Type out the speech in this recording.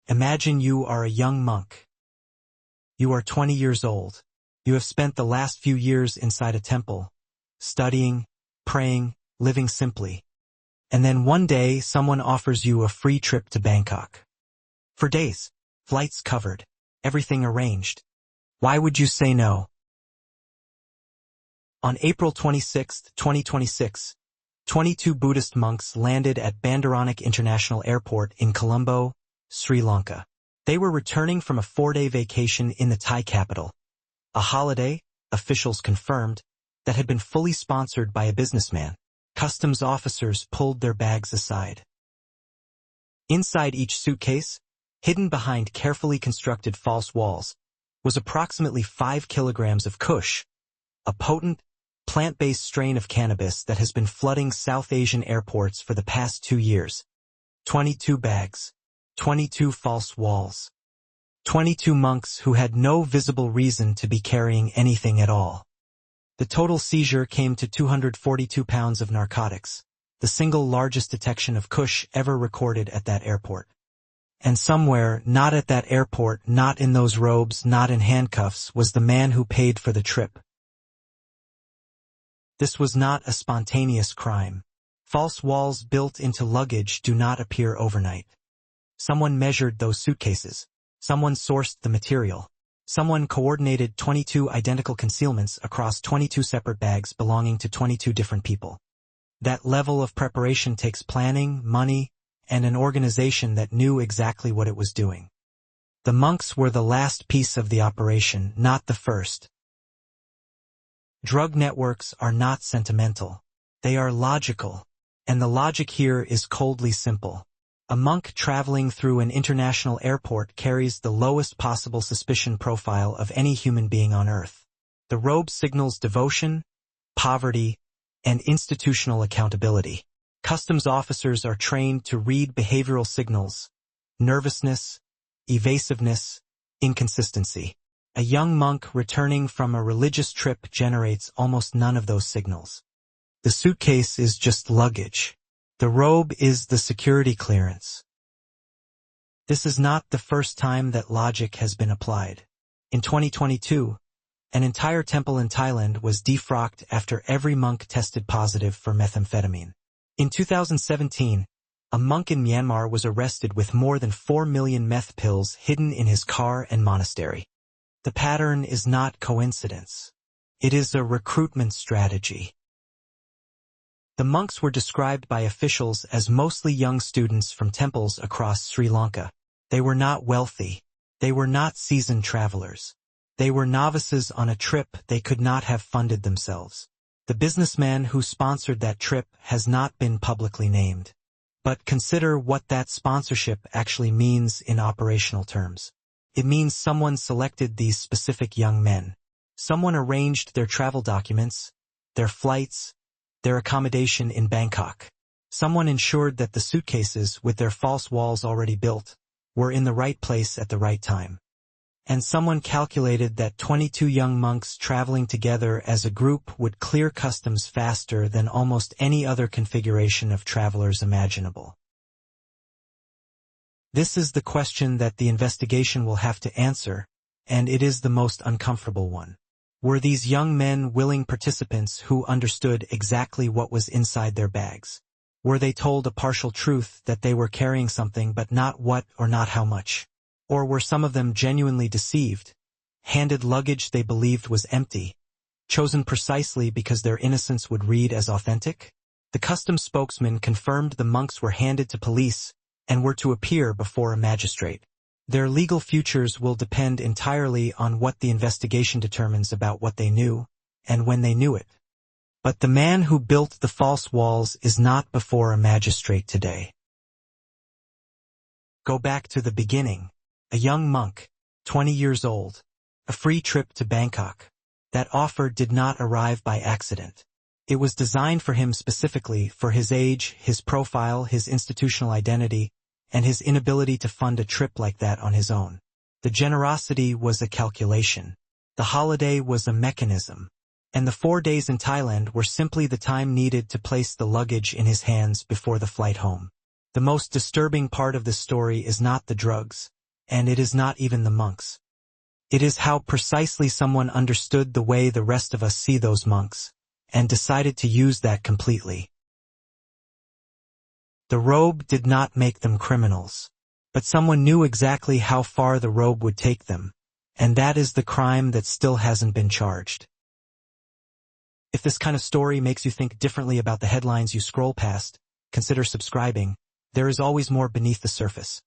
Imagine you are a young monk. You are 20 years old. You have spent the last few years inside a temple, studying, praying, living simply. And then one day someone offers you a free trip to Bangkok. For days, flights covered, everything arranged. Why would you say no? On April 26, 2026, 22 Buddhist monks landed at Bandaranaike International Airport in Colombo, Sri Lanka. They were returning from a 4-day vacation in the Thai capital, a holiday, officials confirmed, that had been fully sponsored by a businessman. Customs officers pulled their bags aside. Inside each suitcase, hidden behind carefully constructed false walls, was approximately 5 kilograms of Kush, a potent, plant-based strain of cannabis that has been flooding South Asian airports for the past 2 years. 22 bags. 22 false walls. 22 monks who had no visible reason to be carrying anything at all. The total seizure came to 242 pounds of narcotics, the single largest detection of Kush ever recorded at that airport. And somewhere, not at that airport, not in those robes, not in handcuffs, was the man who paid for the trip. This was not a spontaneous crime. False walls built into luggage do not appear overnight. Someone measured those suitcases. Someone sourced the material. Someone coordinated 22 identical concealments across 22 separate bags belonging to 22 different people. That level of preparation takes planning, money, and an organization that knew exactly what it was doing. The monks were the last piece of the operation, not the first. Drug networks are not sentimental. They are logical. And the logic here is coldly simple. A monk traveling through an international airport carries the lowest possible suspicion profile of any human being on Earth. The robe signals devotion, poverty, and institutional accountability. Customs officers are trained to read behavioral signals, nervousness, evasiveness, inconsistency. A young monk returning from a religious trip generates almost none of those signals. The suitcase is just luggage. The robe is the security clearance. This is not the first time that logic has been applied. In 2022, an entire temple in Thailand was defrocked after every monk tested positive for methamphetamine. In 2017, a monk in Myanmar was arrested with more than 4 million meth pills hidden in his car and monastery. The pattern is not coincidence. It is a recruitment strategy. The monks were described by officials as mostly young students from temples across Sri Lanka. They were not wealthy. They were not seasoned travelers. They were novices on a trip they could not have funded themselves. The businessman who sponsored that trip has not been publicly named. But consider what that sponsorship actually means in operational terms. It means someone selected these specific young men. Someone arranged their travel documents, their flights, their accommodation in Bangkok. Someone ensured that the suitcases, with their false walls already built, were in the right place at the right time. And someone calculated that 22 young monks traveling together as a group would clear customs faster than almost any other configuration of travelers imaginable. This is the question that the investigation will have to answer, and it is the most uncomfortable one. Were these young men willing participants who understood exactly what was inside their bags? Were they told a partial truth that they were carrying something but not what or not how much? Or were some of them genuinely deceived, handed luggage they believed was empty, chosen precisely because their innocence would read as authentic? The customs spokesman confirmed the monks were handed to police and were to appear before a magistrate. Their legal futures will depend entirely on what the investigation determines about what they knew and when they knew it. But the man who built the false walls is not before a magistrate today. Go back to the beginning. A young monk, 20 years old, a free trip to Bangkok. That offer did not arrive by accident. It was designed for him specifically for his age, his profile, his institutional identity, and his inability to fund a trip like that on his own. The generosity was a calculation. The holiday was a mechanism. And the 4 days in Thailand were simply the time needed to place the luggage in his hands before the flight home. The most disturbing part of this story is not the drugs, and it is not even the monks. It is how precisely someone understood the way the rest of us see those monks, and decided to use that completely. The robe did not make them criminals, but someone knew exactly how far the robe would take them, and that is the crime that still hasn't been charged. If this kind of story makes you think differently about the headlines you scroll past, consider subscribing. There is always more beneath the surface.